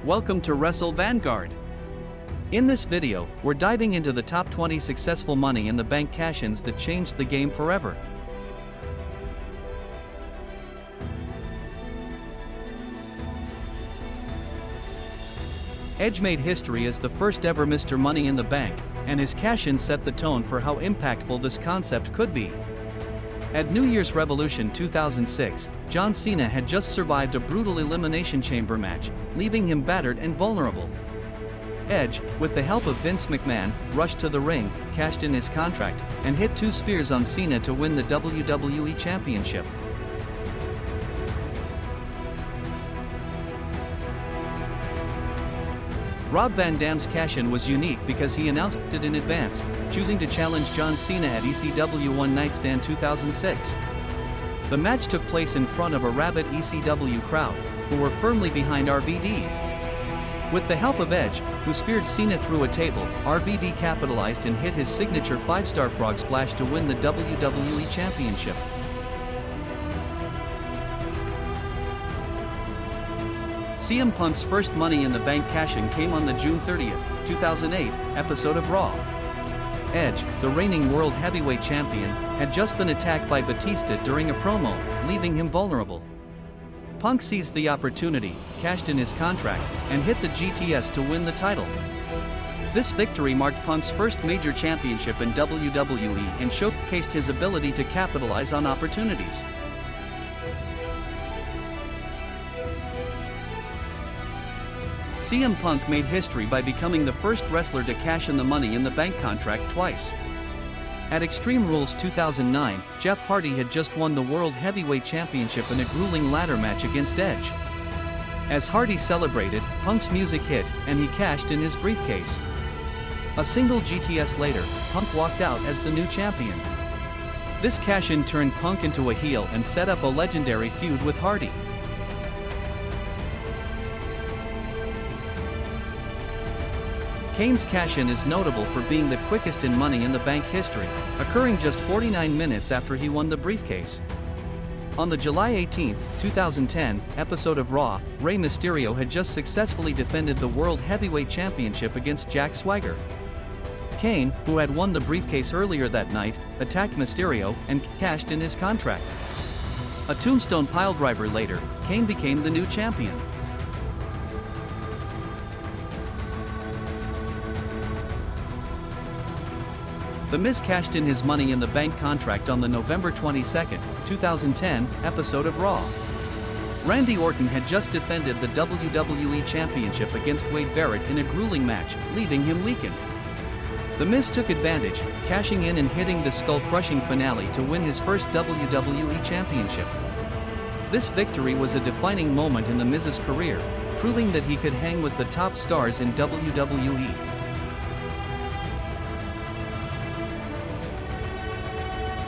Welcome to Wrestle Vanguard. In this video, we're diving into the top 20 successful Money in the Bank cash-ins that changed the game forever. Edge made history as the first ever Mr. Money in the Bank, and his cash-in set the tone for how impactful this concept could be. At New Year's Revolution 2006, John Cena had just survived a brutal Elimination Chamber match, leaving him battered and vulnerable. Edge, with the help of Vince McMahon, rushed to the ring, cashed in his contract, and hit 2 spears on Cena to win the WWE Championship. Rob Van Dam's cash-in was unique because he announced it in advance, choosing to challenge John Cena at ECW One Night Stand 2006. The match took place in front of a rabid ECW crowd, who were firmly behind RVD. With the help of Edge, who speared Cena through a table, RVD capitalized and hit his signature 5-star frog splash to win the WWE Championship. CM Punk's first Money in the Bank cash-in came on the June 30, 2008, episode of Raw. Edge, the reigning World Heavyweight Champion, had just been attacked by Batista during a promo, leaving him vulnerable. Punk seized the opportunity, cashed in his contract, and hit the GTS to win the title. This victory marked Punk's first major championship in WWE and showcased his ability to capitalize on opportunities. CM Punk made history by becoming the first wrestler to cash in the Money in the Bank contract twice. At Extreme Rules 2009, Jeff Hardy had just won the World Heavyweight Championship in a grueling ladder match against Edge. As Hardy celebrated, Punk's music hit, and he cashed in his briefcase. A single GTS later, Punk walked out as the new champion. This cash-in turned Punk into a heel and set up a legendary feud with Hardy. Kane's cash-in is notable for being the quickest in Money in the Bank history, occurring just 49 minutes after he won the briefcase. On the July 18, 2010, episode of Raw, Rey Mysterio had just successfully defended the World Heavyweight Championship against Jack Swagger. Kane, who had won the briefcase earlier that night, attacked Mysterio and cashed in his contract. A tombstone piledriver later, Kane became the new champion. The Miz cashed in his Money in the Bank contract on the November 22, 2010, episode of Raw. Randy Orton had just defended the WWE Championship against Wade Barrett in a grueling match, leaving him weakened. The Miz took advantage, cashing in and hitting the skull-crushing finale to win his first WWE Championship. This victory was a defining moment in The Miz's career, proving that he could hang with the top stars in WWE.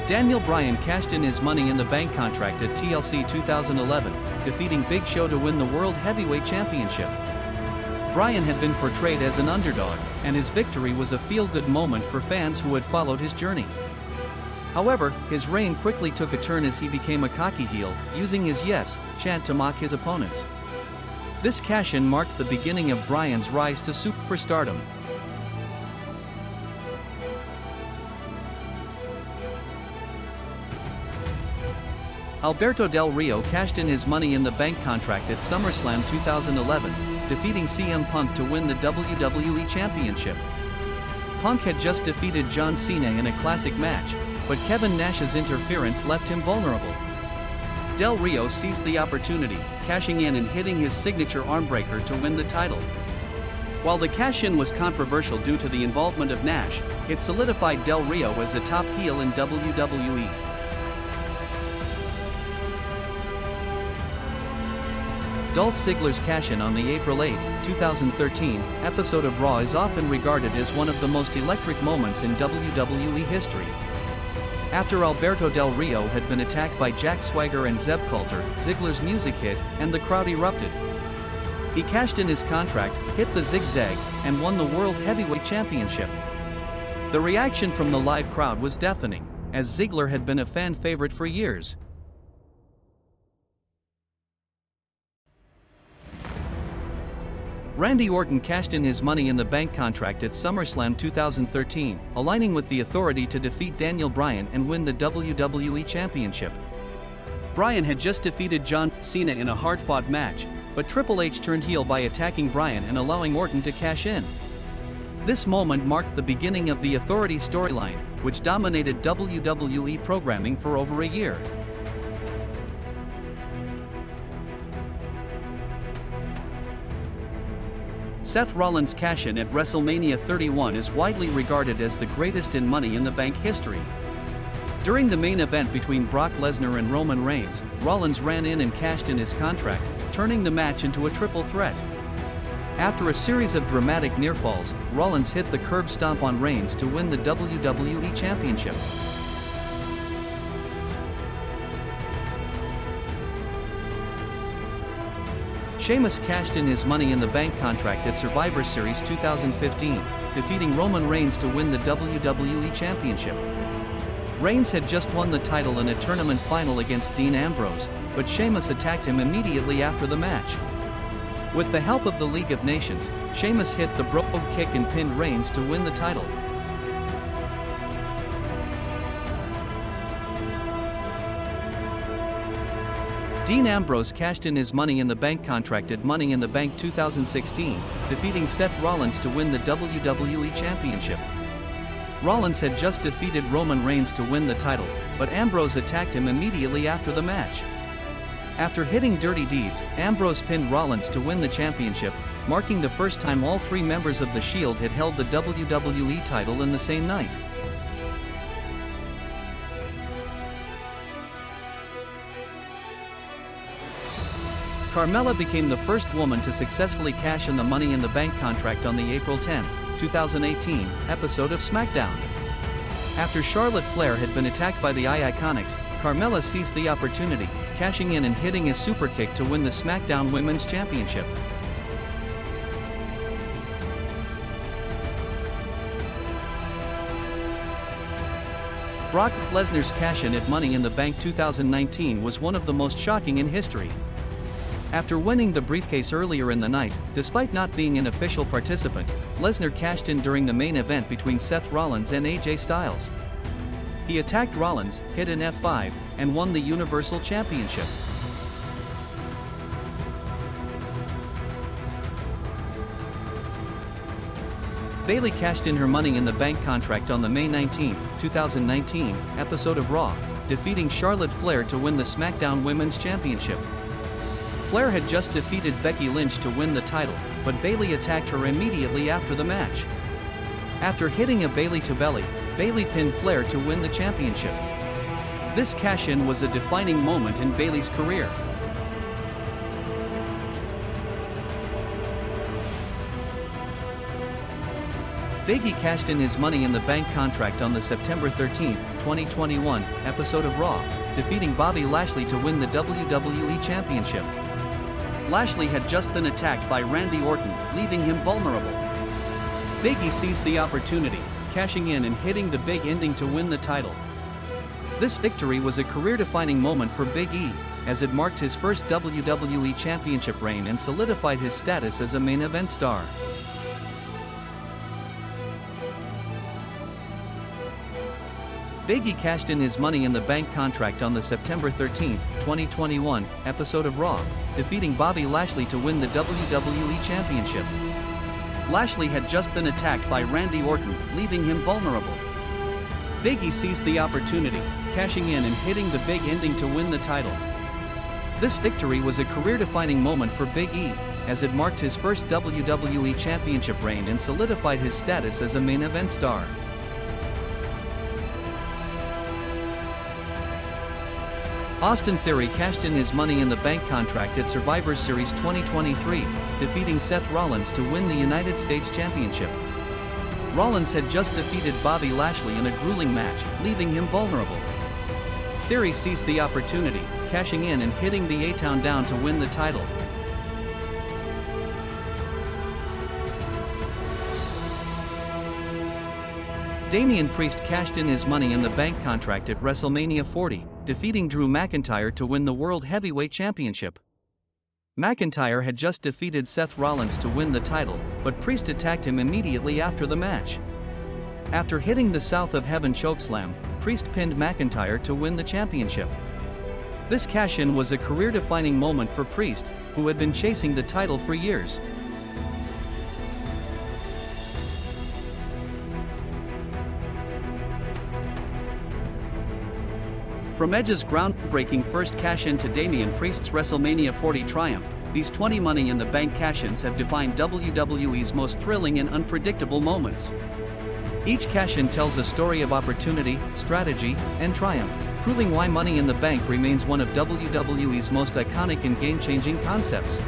Daniel Bryan cashed in his Money in the Bank contract at TLC 2011, defeating Big Show to win the World Heavyweight Championship. Bryan had been portrayed as an underdog, and his victory was a feel-good moment for fans who had followed his journey. However, his reign quickly took a turn as he became a cocky heel, using his "yes" chant to mock his opponents. This cash-in marked the beginning of Bryan's rise to superstardom. Alberto Del Rio cashed in his Money in the Bank contract at SummerSlam 2011, defeating CM Punk to win the WWE Championship. Punk had just defeated John Cena in a classic match, but Kevin Nash's interference left him vulnerable. Del Rio seized the opportunity, cashing in and hitting his signature armbreaker to win the title. While the cash-in was controversial due to the involvement of Nash, it solidified Del Rio as a top heel in WWE. Dolph Ziggler's cash-in on the April 8, 2013, episode of Raw is often regarded as one of the most electric moments in WWE history. After Alberto Del Rio had been attacked by Jack Swagger and Zeb Coulter, Ziggler's music hit, and the crowd erupted. He cashed in his contract, hit the zigzag, and won the World Heavyweight Championship. The reaction from the live crowd was deafening, as Ziggler had been a fan favorite for years. Randy Orton cashed in his Money in the Bank contract at SummerSlam 2013, aligning with the Authority to defeat Daniel Bryan and win the WWE Championship. Bryan had just defeated John Cena in a hard-fought match, but Triple H turned heel by attacking Bryan and allowing Orton to cash in. This moment marked the beginning of the Authority storyline, which dominated WWE programming for over a year. Seth Rollins' cash-in at WrestleMania 31 is widely regarded as the greatest in Money in the Bank history. During the main event between Brock Lesnar and Roman Reigns, Rollins ran in and cashed in his contract, turning the match into a triple threat. After a series of dramatic near-falls, Rollins hit the curb stomp on Reigns to win the WWE Championship. Sheamus cashed in his Money in the Bank contract at Survivor Series 2015, defeating Roman Reigns to win the WWE Championship. Reigns had just won the title in a tournament final against Dean Ambrose, but Sheamus attacked him immediately after the match. With the help of the League of Nations, Sheamus hit the Brogue Kick and pinned Reigns to win the title. Dean Ambrose cashed in his Money in the Bank contract at Money in the Bank 2016, defeating Seth Rollins to win the WWE Championship. Rollins had just defeated Roman Reigns to win the title, but Ambrose attacked him immediately after the match. After hitting Dirty Deeds, Ambrose pinned Rollins to win the championship, marking the first time all three members of The Shield had held the WWE title in the same night. Carmella became the first woman to successfully cash in the Money in the Bank contract on the April 10, 2018, episode of SmackDown. After Charlotte Flair had been attacked by the Iconics, Carmella seized the opportunity, cashing in and hitting a superkick to win the SmackDown Women's Championship. Brock Lesnar's cash-in at Money in the Bank 2019 was one of the most shocking in history. After winning the briefcase earlier in the night, despite not being an official participant, Lesnar cashed in during the main event between Seth Rollins and AJ Styles. He attacked Rollins, hit an F5, and won the Universal Championship. Bayley cashed in her Money in the Bank contract on the May 19, 2019, episode of Raw, defeating Charlotte Flair to win the SmackDown Women's Championship. Flair had just defeated Becky Lynch to win the title, but Bayley attacked her immediately after the match. After hitting a Bayley to belly, Bayley pinned Flair to win the championship. This cash-in was a defining moment in Bayley's career. Big E cashed in his Money in the Bank contract on the September 13, 2021, episode of Raw, defeating Bobby Lashley to win the WWE Championship. Lashley had just been attacked by Randy Orton, leaving him vulnerable. Big E seized the opportunity, cashing in and hitting the big ending to win the title. This victory was a career-defining moment for Big E, as it marked his first WWE Championship reign and solidified his status as a main event star. Big E cashed in his Money in the Bank contract on the September 13, 2021, episode of Raw, defeating Bobby Lashley to win the WWE Championship. Lashley had just been attacked by Randy Orton, leaving him vulnerable. Big E seized the opportunity, cashing in and hitting the big ending to win the title. This victory was a career-defining moment for Big E, as it marked his first WWE Championship reign and solidified his status as a main event star. Austin Theory cashed in his Money in the Bank contract at Survivor Series 2023, defeating Seth Rollins to win the United States Championship. Rollins had just defeated Bobby Lashley in a grueling match, leaving him vulnerable. Theory seized the opportunity, cashing in and hitting the A-Town down to win the title. Damian Priest cashed in his Money in the Bank contract at WrestleMania 40, defeating Drew McIntyre to win the World Heavyweight Championship. McIntyre had just defeated Seth Rollins to win the title, but Priest attacked him immediately after the match. After hitting the South of Heaven chokeslam, Priest pinned McIntyre to win the championship. This cash-in was a career-defining moment for Priest, who had been chasing the title for years. From Edge's groundbreaking first cash-in to Damian Priest's WrestleMania 40 triumph, these 20 Money in the Bank cash-ins have defined WWE's most thrilling and unpredictable moments. Each cash-in tells a story of opportunity, strategy, and triumph, proving why Money in the Bank remains one of WWE's most iconic and game-changing concepts.